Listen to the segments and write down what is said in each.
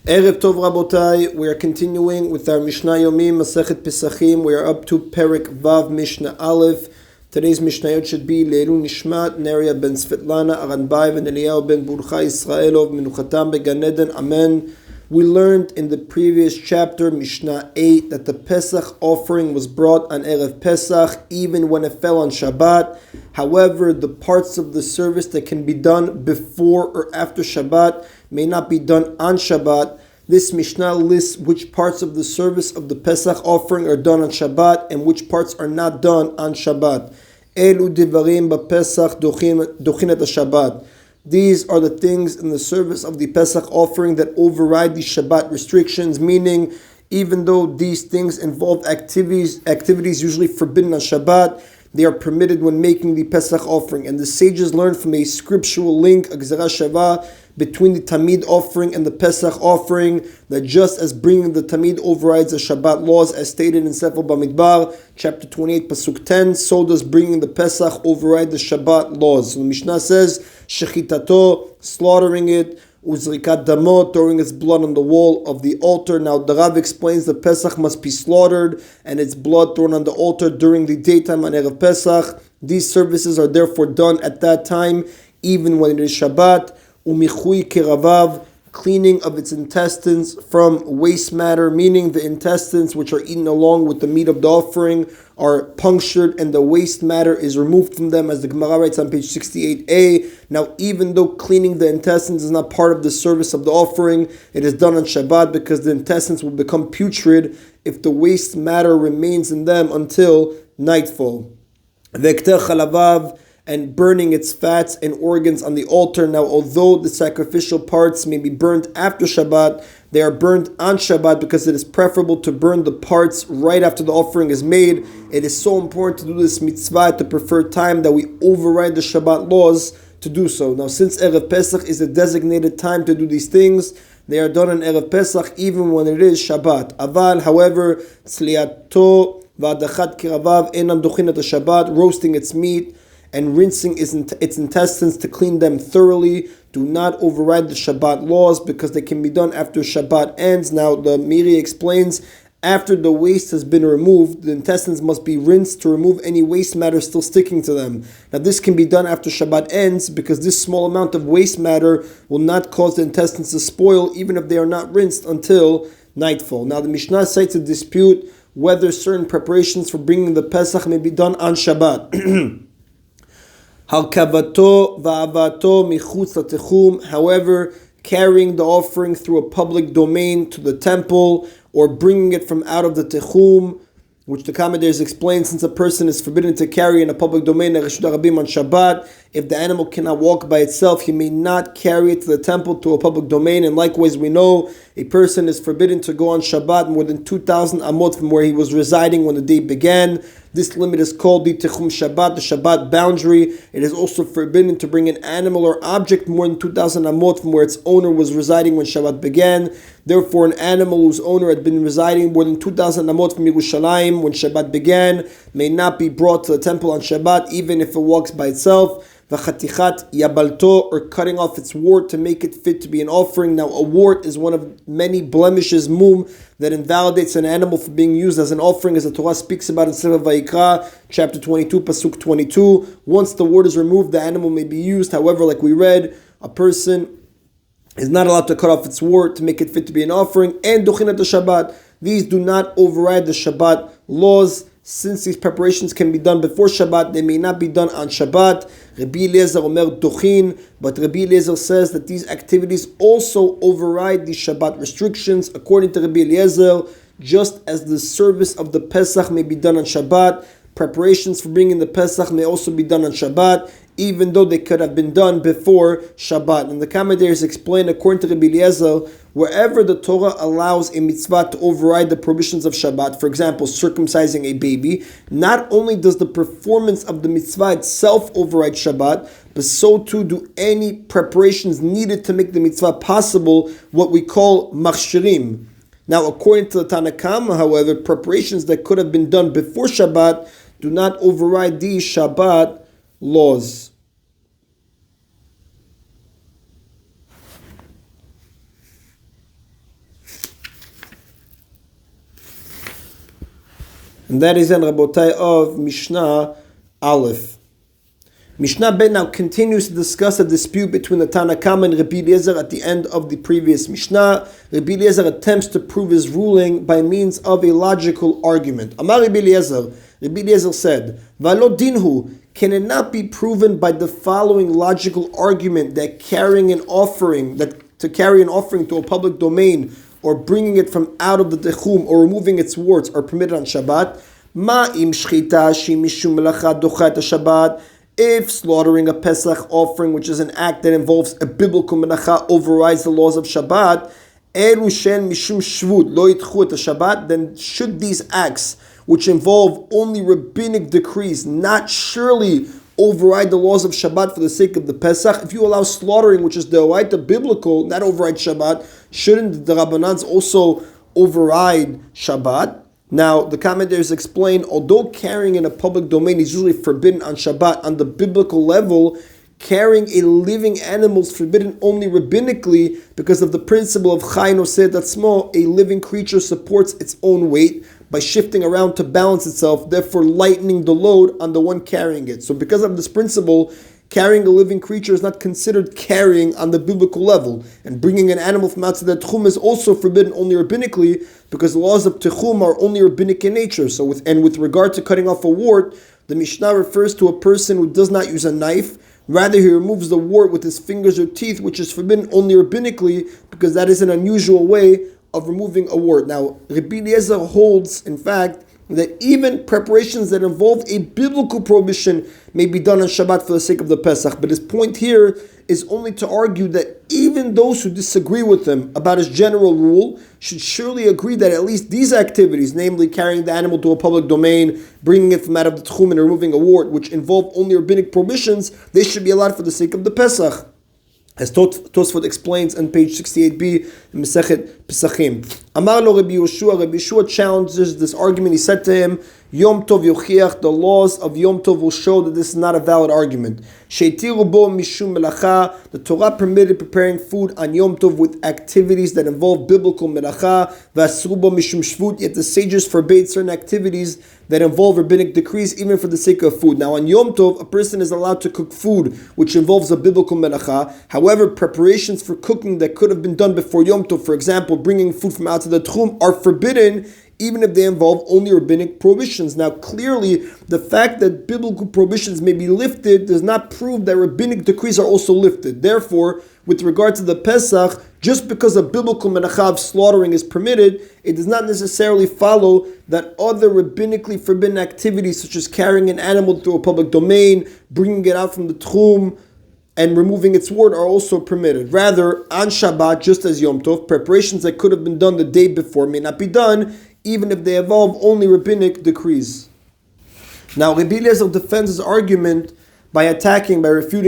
Erev Tov Rabotai, we are continuing with our Mishna Yomi, Masechet Pesachim. We are up to Perek Vav Mishna Alayev. Today's Mishnayot should be Leilu Nishmat, Neria ben Svetlana, Aranbai, and Eliyahu ben Burcha Israelov, Menuchatam beGan Eden. Amen. We learned in the previous chapter, Mishnah 8, that the Pesach offering was brought on Erev Pesach, even when it fell on Shabbat. However, the parts of the service that can be done before or after Shabbat may not be done on Shabbat. This Mishnah lists which parts of the service of the Pesach offering are done on Shabbat and which parts are not done on Shabbat. Elu divarim b'Pesach dochin et Shabbat. These are the things in the service of the Pesach offering that override the Shabbat restrictions, meaning even though these things involve activities usually forbidden on Shabbat, they are permitted when making the Pesach offering. And the sages learned from a scriptural link, a Gzera Shava, between the Tamid offering and the Pesach offering, that just as bringing the Tamid overrides the Shabbat laws, as stated in Sefer Bamidbar, chapter 28, Pasuk 10, so does bringing the Pesach override the Shabbat laws. So the Mishnah says, Shechitato, slaughtering it, Uzrikat Damo, throwing its blood on the wall of the altar. Now the Rav explains the Pesach must be slaughtered and its blood thrown on the altar during the daytime on Erev Pesach. These services are therefore done at that time, even when it is Shabbat. Umichui kiravav, cleaning of its intestines from waste matter, meaning the intestines which are eaten along with the meat of the offering are punctured and the waste matter is removed from them, as the Gemara writes on page 68a. Now, even though cleaning the intestines is not part of the service of the offering, it is done on Shabbat because the intestines will become putrid if the waste matter remains in them until nightfall. Vekter chalavav, and burning its fats and organs on the altar. Now, although the sacrificial parts may be burnt after Shabbat, they are burnt on Shabbat because it is preferable to burn the parts right after the offering is made. It is so important to do this mitzvah at the preferred time that we override the Shabbat laws to do so. Now, since Erev Pesach is a designated time to do these things, they are done on Erev Pesach even when it is Shabbat. Aval, however, tzliato v'adachat kiravav enam dochin et Shabbat, roasting its meat and rinsing its intestines to clean them thoroughly do not override the Shabbat laws because they can be done after Shabbat ends. Now the Miri explains, after the waste has been removed, the intestines must be rinsed to remove any waste matter still sticking to them. Now this can be done after Shabbat ends because this small amount of waste matter will not cause the intestines to spoil even if they are not rinsed until nightfall. Now the Mishnah cites a dispute whether certain preparations for bringing the Pesach may be done on Shabbat. Halkavato va'avato michutz latechum. However, carrying the offering through a public domain to the temple or bringing it from out of the techum, which the commentators explain, since a person is forbidden to carry in a public domain on Shabbat, if the animal cannot walk by itself, he may not carry it to the temple to a public domain. And likewise, we know a person is forbidden to go on Shabbat more than 2,000 amot from where he was residing when the day began. This limit is called the Techum Shabbat, the Shabbat boundary. It is also forbidden to bring an animal or object more than 2,000 amot from where its owner was residing when Shabbat began. Therefore, an animal whose owner had been residing more than 2,000 amot from Yerushalayim when Shabbat began may not be brought to the temple on Shabbat, even if it walks by itself. V'chatichat yabalto, or cutting off its wart to make it fit to be an offering. Now, a wart is one of many blemishes, that invalidates an animal for being used as an offering, as the Torah speaks about in Sefer Vayikra, chapter 22, Pasuk 22. Once the wart is removed, the animal may be used. However, like we read, a person is not allowed to cut off its wart to make it fit to be an offering. And dochinat Shabbat. These do not override the Shabbat laws. Since these preparations can be done before Shabbat, they may not be done on Shabbat. Rabbi Eliezer omer dochin, but Rabbi Eliezer says that these activities also override the Shabbat restrictions. According to Rabbi Eliezer, just as the service of the Pesach may be done on Shabbat, preparations for bringing the Pesach may also be done on Shabbat, even though they could have been done before Shabbat. And the commentators explain, according to Rabbi Eliezer, wherever the Torah allows a mitzvah to override the prohibitions of Shabbat, for example, circumcising a baby, not only does the performance of the mitzvah itself override Shabbat, but so too do any preparations needed to make the mitzvah possible, what we call machshirim. Now, according to the Tanakama, however, preparations that could have been done before Shabbat do not override these Shabbat laws. And that is in Rabotai of Mishnah Aleph. Mishnah Bet now continues to discuss a dispute between the Tana Kama and Rabbi Eliezer at the end of the previous Mishnah. Rabbi Eliezer attempts to prove his ruling by means of a logical argument. Amar Rabbi Eliezer said, Valo dinhu, can it not be proven by the following logical argument that to carry an offering to a public domain or bringing it from out of the techum or removing its warts are permitted on Shabbat? Ma im shchita shi mishum melacha dochat Shabbat. If slaughtering a Pesach offering, which is an act that involves a biblical melacha, overrides the laws of Shabbat, elu shen mishum shvut lo yitchu et Shabbat, then should these acts, which involve only rabbinic decrees, not surely override the laws of Shabbat for the sake of the Pesach? If you allow slaughtering, which is the oraita biblical, not override Shabbat, shouldn't the Rabbanans also override Shabbat? Now, the commentators explain, although carrying in a public domain is usually forbidden on Shabbat, on the biblical level, carrying a living animal is forbidden only rabbinically because of the principle of Chai Noseh Atzmo. A living creature supports its own weight by shifting around to balance itself, therefore lightening the load on the one carrying it. So because of this principle, carrying a living creature is not considered carrying on the biblical level. And bringing an animal from outside the Tchum is also forbidden only rabbinically because the laws of Tchum are only rabbinic in nature. So with regard to cutting off a wart, the Mishnah refers to a person who does not use a knife. Rather, he removes the wart with his fingers or teeth, which is forbidden only rabbinically because that is an unusual way of removing a wart. Now, Rabbi Eliezer holds, in fact, that even preparations that involve a biblical prohibition may be done on Shabbat for the sake of the Pesach. But his point here is only to argue that even those who disagree with him about his general rule should surely agree that at least these activities, namely carrying the animal to a public domain, bringing it from out of the Tchum and removing a wart, which involve only rabbinic prohibitions, they should be allowed for the sake of the Pesach. As Tosfot explains on page 68b in Masechet Pesachim. Amar lo Rabbi Yeshua challenges this argument. He said to him, Yom Tov yochiach, the laws of Yom Tov will show that this is not a valid argument. Sheitiru bo mishum melacha, the Torah permitted preparing food on Yom Tov with activities that involve biblical melacha, v'asru bo mishum shvut, yet the sages forbade certain activities that involve rabbinic decrees even for the sake of food. Now on Yom Tov, a person is allowed to cook food which involves a biblical melacha. However, preparations for cooking that could have been done before Yom Tov, for example, bringing food from outside the Tchum, are forbidden even if they involve only rabbinic prohibitions. Now clearly, the fact that biblical prohibitions may be lifted does not prove that rabbinic decrees are also lifted. Therefore, with regard to the Pesach, just because a biblical melacha of slaughtering is permitted, it does not necessarily follow that other rabbinically forbidden activities such as carrying an animal through a public domain, bringing it out from the Tchum, and removing its wart are also permitted. Rather, on Shabbat, just as Yom Tov, preparations that could have been done the day before may not be done, even if they involve only rabbinic decrees. Now, Rabbi Eliezer defends his argument by refuting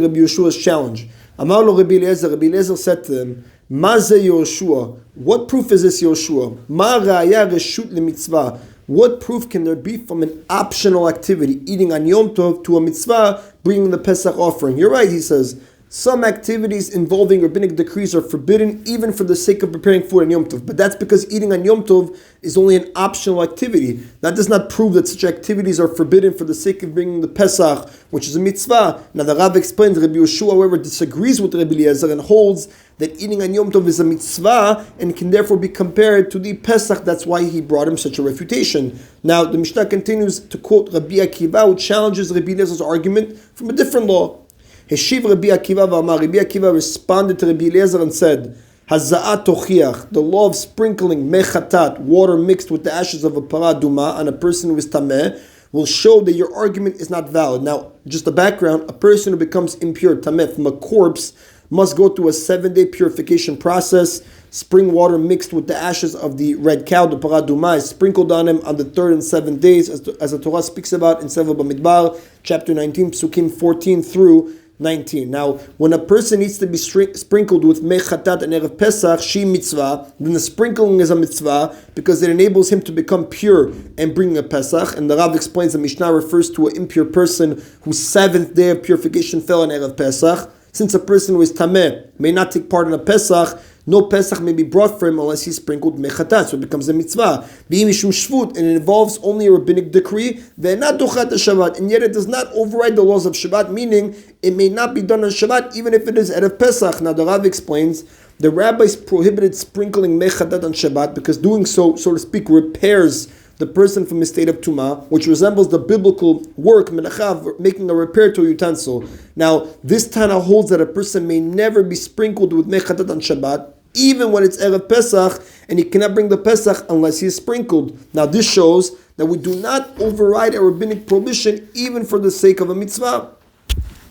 Rabbi Yeshua's challenge. Amar lo Rabbi Eliezer said to him, Ma ze Yoshua? What proof is this Yoshua? Ma ra'aya reshut lemitzvah? What proof can there be from an optional activity, eating on Yom Tov, to a mitzvah, bringing the Pesach offering? You're right, he says. Some activities involving rabbinic decrees are forbidden even for the sake of preparing food on Yom Tov. But that's because eating on Yom Tov is only an optional activity. That does not prove that such activities are forbidden for the sake of bringing the Pesach, which is a mitzvah. Now the Rav explains, Rabbi Yeshua, however, disagrees with Rabbi Eliezer and holds that eating on Yom Tov is a mitzvah and can therefore be compared to the Pesach. That's why he brought him such a refutation. Now the Mishnah continues to quote Rabbi Akiva, who challenges Rabbi Eliezer's argument from a different law. Heshiv Rabbi Akiva v'amar. Rabbi Akiva responded to Rabbi Eliezer and said, Haza'at tochiach, the law of sprinkling mechatat, water mixed with the ashes of a paraduma on a person who is tameh, will show that your argument is not valid. Now, just a background, a person who becomes impure, tameh, from a corpse, must go through a 7-day purification process. Spring water mixed with the ashes of the red cow, the paraduma, is sprinkled on him on the 3rd and 7th days, as the Torah speaks about in Sefer Bamidbar, chapter 19, Psukim 14 through 19. Now, when a person needs to be sprinkled with mechatat and erev Pesach, she mitzvah, then the sprinkling is a mitzvah because it enables him to become pure and bring a Pesach. And the Rav explains the Mishnah refers to an impure person whose 7th day of purification fell on erev Pesach. Since a person who is tameh may not take part in a Pesach, no Pesach may be brought for him unless he's sprinkled mechatat, so it becomes a mitzvah. Mishum shvut, and it involves only a rabbinic decree, ve'enat dochat Shabbat, and yet it does not override the laws of Shabbat, meaning it may not be done on Shabbat even if it is Erev Pesach. Now the Rav explains, the rabbis prohibited sprinkling mechatat on Shabbat because doing so, so to speak, repairs the person from his state of Tumah, which resembles the biblical work, melacha, making a repair to a utensil. Now, this Tana holds that a person may never be sprinkled with mechatat on Shabbat, even when it's Erev Pesach, and he cannot bring the Pesach unless he is sprinkled. Now, this shows that we do not override a rabbinic prohibition, even for the sake of a mitzvah.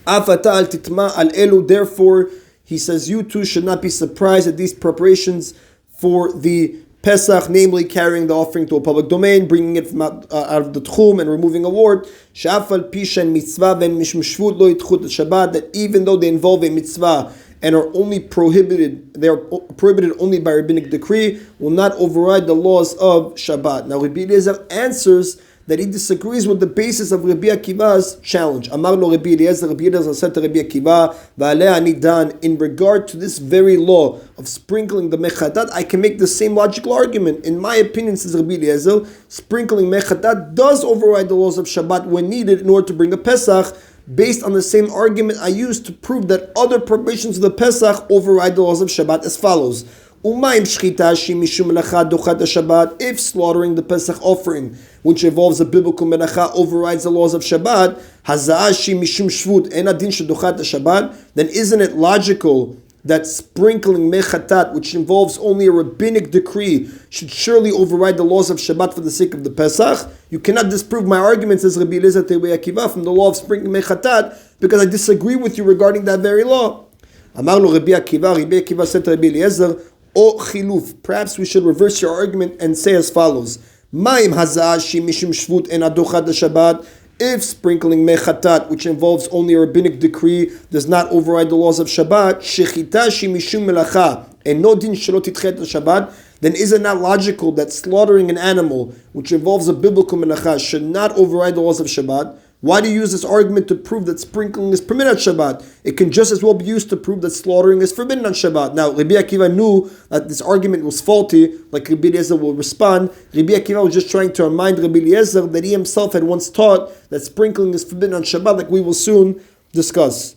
Afata al titma al elu, therefore, he says, you too should not be surprised at these preparations for the Pesach, namely carrying the offering to a public domain, bringing it from out of the tchum and removing a wart. Shafal pishan mitzvah ven mishum shvut lo yitchut Shabbat, that even though they involve a mitzvah and are only prohibited, they are prohibited only by rabbinic decree, will not override the laws of Shabbat. Now Rabbi Eliezer answers that he disagrees with the basis of Rabbi Akiva's challenge. Amar lo Rabbi Eliezer said to Rabbi Akiva, Va'aleh ani dan, in regard to this very law of sprinkling the mechatat, I can make the same logical argument. In my opinion, says Rabbi Eliezer, sprinkling mechatat does override the laws of Shabbat when needed in order to bring a Pesach, based on the same argument I used to prove that other preparations of the Pesach override the laws of Shabbat as follows. If slaughtering the Pesach offering, which involves a biblical melacha, overrides the laws of Shabbat, then isn't it logical that sprinkling mechatat, which involves only a rabbinic decree, should surely override the laws of Shabbat for the sake of the Pesach? You cannot disprove my argument, says Rabbi Eliezer Rabbi Akiva, from the law of sprinkling mechatat, because I disagree with you regarding that very law. Amar lo Rabbi Akiva said to Rabbi Eliezer, O chiluf, perhaps we should reverse your argument and say as follows: Ma'im hazashi mishum shvut en adochat Shabbat. If sprinkling mechatat, which involves only a rabbinic decree, does not override the laws of Shabbat, shechita shi mishum melacha and no din shelo titchet Shabbat, then is it not logical that slaughtering an animal, which involves a biblical melacha, should not override the laws of Shabbat? Why do you use this argument to prove that sprinkling is permitted on Shabbat? It can just as well be used to prove that slaughtering is forbidden on Shabbat. Now, Rabbi Akiva knew that this argument was faulty, like Rabbi Eliezer will respond. Rabbi Akiva was just trying to remind Rabbi Eliezer that he himself had once taught that sprinkling is forbidden on Shabbat, like we will soon discuss.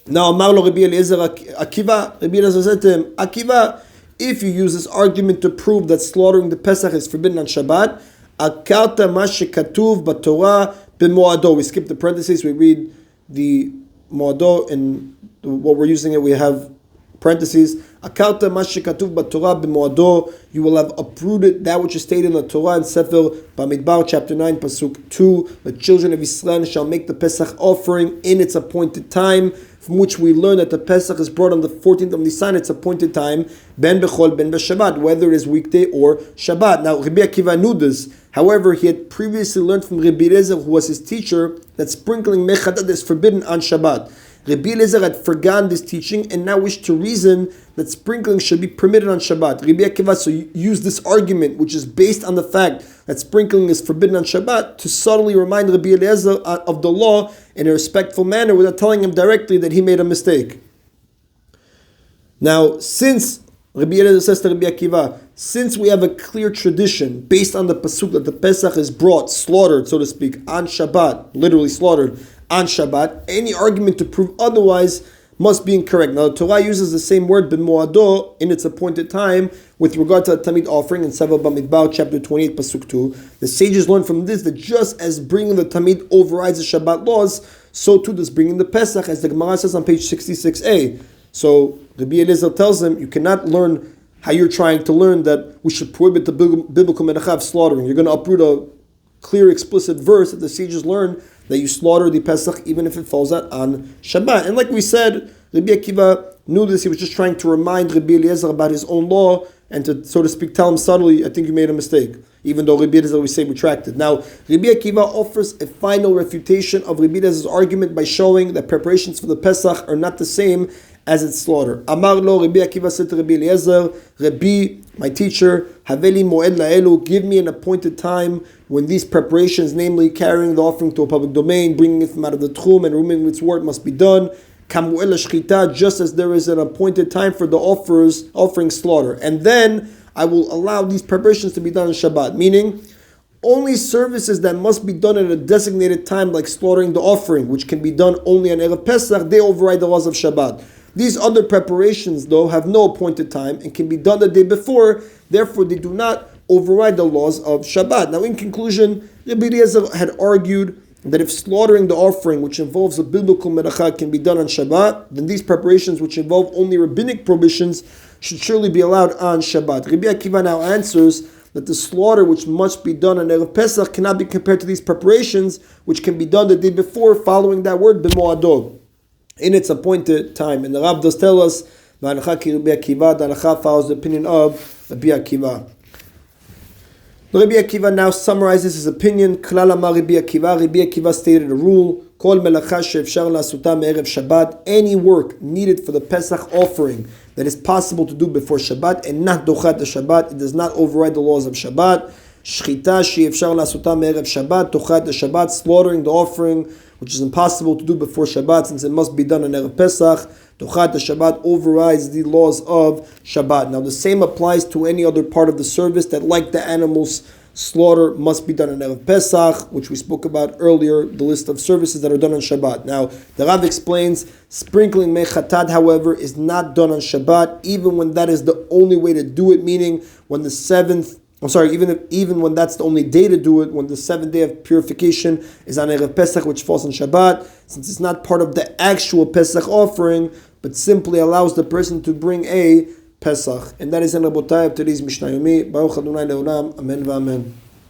Now, Amar lo Rabbi Eliezer Akiva, Rabbi Eliezer said to him, Akiva, if you use this argument to prove that slaughtering the Pesach is forbidden on Shabbat, akarta ma shekatuv b'Torah b'moado. We skip the parentheses, we read the moado, and what we're using it, we have parentheses. Akarta ma shekatuv b'Torah b'moado. You will have uprooted that which is stated in the Torah in Sefer Bamidbar, chapter 9, pasuk 2. The children of Israel shall make the Pesach offering in its appointed time, from which we learn that the Pesach is brought on the 14th of Nisan, its appointed time, ben bechol, ben b'Shabbat, whether it is weekday or Shabbat. Now, Rabbi Akiva knew this. However, he had previously learned from Rabbi Eliezer, who was his teacher, that sprinkling mechatat is forbidden on Shabbat. Rabbi Eliezer had forgotten this teaching and now wished to reason that sprinkling should be permitted on Shabbat. Rabbi Akiva so used this argument, which is based on the fact that sprinkling is forbidden on Shabbat, to subtly remind Rabbi Eliezer of the law in a respectful manner without telling him directly that he made a mistake. Now, since Rabbi Eliezer says to Rabbi Akiva, since we have a clear tradition based on the pasuk that the Pesach is brought, slaughtered, so to speak, on Shabbat, literally slaughtered on Shabbat, any argument to prove otherwise must be incorrect. Now, the Torah uses the same word, b'moado, in its appointed time, with regard to the Tamid offering in Sefer Bamidbar, chapter 28, pasuk 2. The sages learn from this that just as bringing the Tamid overrides the Shabbat laws, so too does bringing the Pesach, as the Gemara says on page 66a. So, Rabbi Eliezer tells him, you cannot learn how you're trying to learn that we should prohibit the biblical melacha of slaughtering. You're going to uproot a clear, explicit verse that the sages learn that you slaughter the Pesach even if it falls out on Shabbat. And like we said, Rabbi Akiva knew this. He was just trying to remind Rabbi Eliezer about his own law and to, so to speak, tell him subtly, I think you made a mistake, even though Rabbi Eliezer, we say, retracted. Now, Rabbi Akiva offers a final refutation of Rabbi Eliezer's argument by showing that preparations for the Pesach are not the same as its slaughter. Amar lo, Rabbi Akiva said to Rabbi Eliezer, Rabbi, my teacher, Haveli Moed laelu, give me an appointed time when these preparations, namely carrying the offering to a public domain, bringing it from out of the tchum and removing its wort, must be done. kamuel shchita, just as there is an appointed time for the offering slaughter. And then I will allow these preparations to be done on Shabbat, meaning only services that must be done at a designated time, like slaughtering the offering, which can be done only on Erev Pesach, they override the laws of Shabbat. These other preparations, though, have no appointed time and can be done the day before, therefore they do not override the laws of Shabbat. Now, in conclusion, Rabbi Eliezer had argued that if slaughtering the offering, which involves a biblical meracha, can be done on Shabbat, then these preparations, which involve only rabbinic prohibitions, should surely be allowed on Shabbat. Rabbi Akiva now answers that the slaughter which must be done on Erev Pesach cannot be compared to these preparations, which can be done the day before, following that word, b'moado, in its appointed time. And the Rav does tell us, v'halacha ki Rabbi Akiva, the halacha follows the opinion of Rabbi Akiva. Rabbi Akiva now summarizes his opinion. Klal amar Rabbi Akiva. Rabbi Akiva stated a rule: Kol melacha she'efshar la'asuta me'erev Shabbat. Any work needed for the Pesach offering that is possible to do before Shabbat and not dochat the Shabbat, it does not override the laws of Shabbat. Shchita she'efshar la'asuta me'erev Shabbat, dochat the Shabbat, slaughtering the offering which is impossible to do before Shabbat since it must be done on Erev Pesach, dochat the Shabbat overrides the laws of Shabbat. Now the same applies to any other part of the service that, like the animals slaughter, must be done on Erev Pesach, which we spoke about earlier, the list of services that are done on Shabbat. Now the Rav explains, sprinkling mei chatad, however, is not done on Shabbat, even when that is the only way to do it, meaning when the even when that's the only day to do it, when the 7th day of purification is on Erev Pesach, which falls on Shabbat, since it's not part of the actual Pesach offering, but simply allows the person to bring a Pesach. And that is in Rabotai of today's Mishna Yomi. Baruch Adonai Leolam. Amen v'amen.